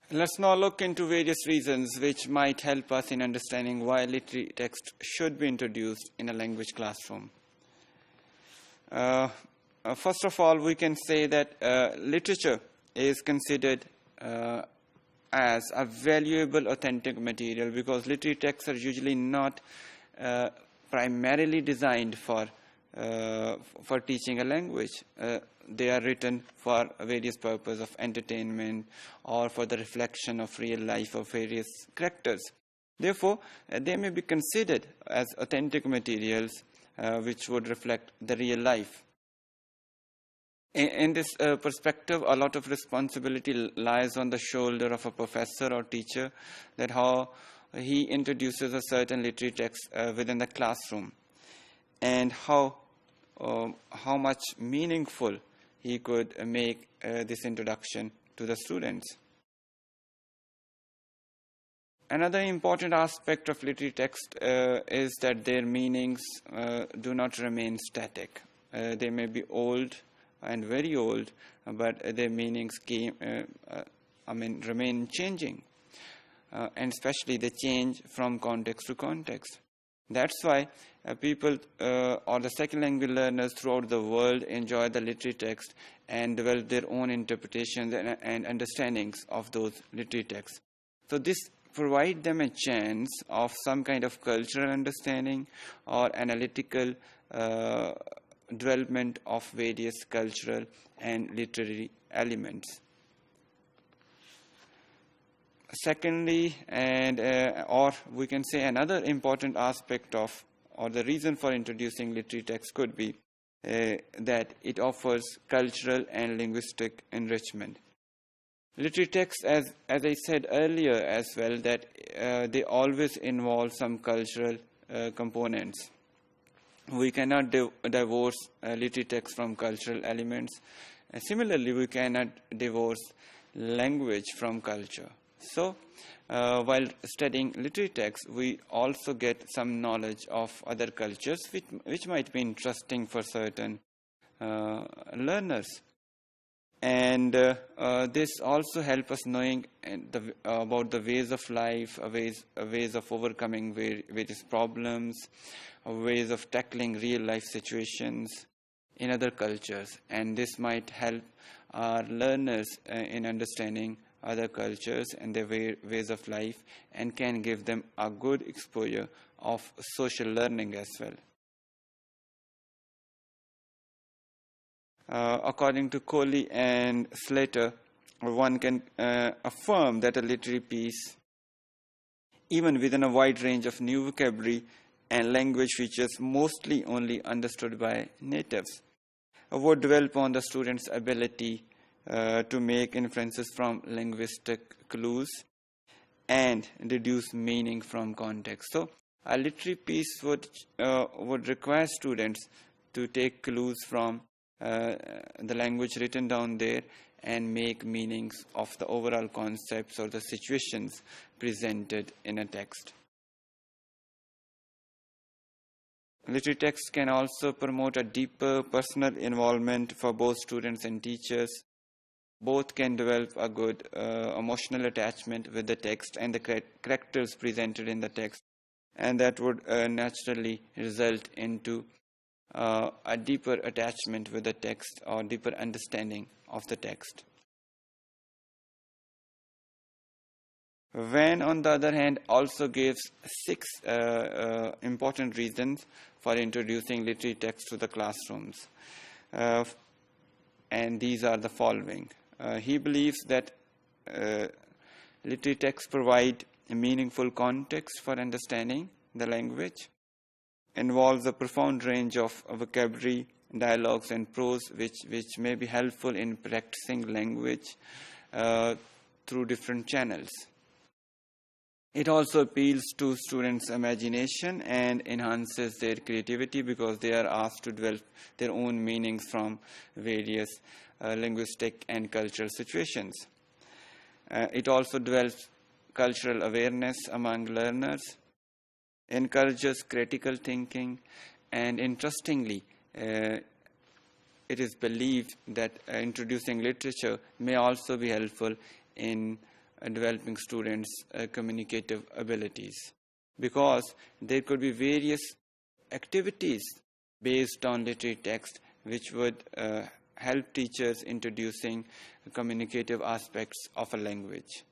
Let's now look into various reasons which might help us in understanding why literary text should be introduced in a language classroom. First of all, we can say that literature is considered as a valuable, authentic material because literary texts are usually not primarily designed for teaching a language. They are written for various purposes of entertainment or for the reflection of real life of various characters. Therefore, they may be considered as authentic materials which would reflect the real life. In this perspective, a lot of responsibility lies on the shoulder of a professor or teacher, that how he introduces a certain literary text within the classroom, and how much meaningful he could make this introduction to the students. Another important aspect of literary text is that their meanings do not remain static. They may be old and very old, but their meanings remain changing, and especially they change from context to context. That's why people or the second language learners throughout the world enjoy the literary text and develop their own interpretations and understandings of those literary texts. So this provides them a chance of some kind of cultural understanding or analytical development of various cultural and literary elements. Secondly, or we can say another important aspect of, or the reason for introducing literary text could be that it offers cultural and linguistic enrichment. Literary texts, as I said earlier as well, that they always involve some cultural components. We cannot divorce literary text from cultural elements. Similarly, we cannot divorce language from culture. So, while studying literary texts, we also get some knowledge of other cultures which might be interesting for certain learners. And this also helps us knowing about the ways of life, ways of overcoming various problems, ways of tackling real life situations in other cultures. And this might help our learners in understanding other cultures and their ways of life, and can give them a good exposure of social learning as well. According to Coley and Slater, one can affirm that a literary piece, even within a wide range of new vocabulary and language features mostly only understood by natives, would develop on the student's ability to make inferences from linguistic clues and deduce meaning from context. So, a literary piece would require students to take clues from the language written down there and make meanings of the overall concepts or the situations presented in a text. Literary text can also promote a deeper personal involvement for both students and teachers. Both can develop a good emotional attachment with the text and the characters presented in the text, and that would naturally result into a deeper attachment with the text or deeper understanding of the text. Venn, on the other hand, also gives 6 important reasons for introducing literary text to the classrooms. And these are the following. He believes that literary texts provide a meaningful context for understanding the language, involves a profound range of vocabulary, dialogues, and prose, which may be helpful in practicing language through different channels. It also appeals to students' imagination and enhances their creativity because they are asked to develop their own meanings from various linguistic and cultural situations. It also develops cultural awareness among learners, encourages critical thinking, and interestingly, it is believed that introducing literature may also be helpful in developing students' communicative abilities, because there could be various activities based on literary text which would help teachers introducing communicative aspects of a language.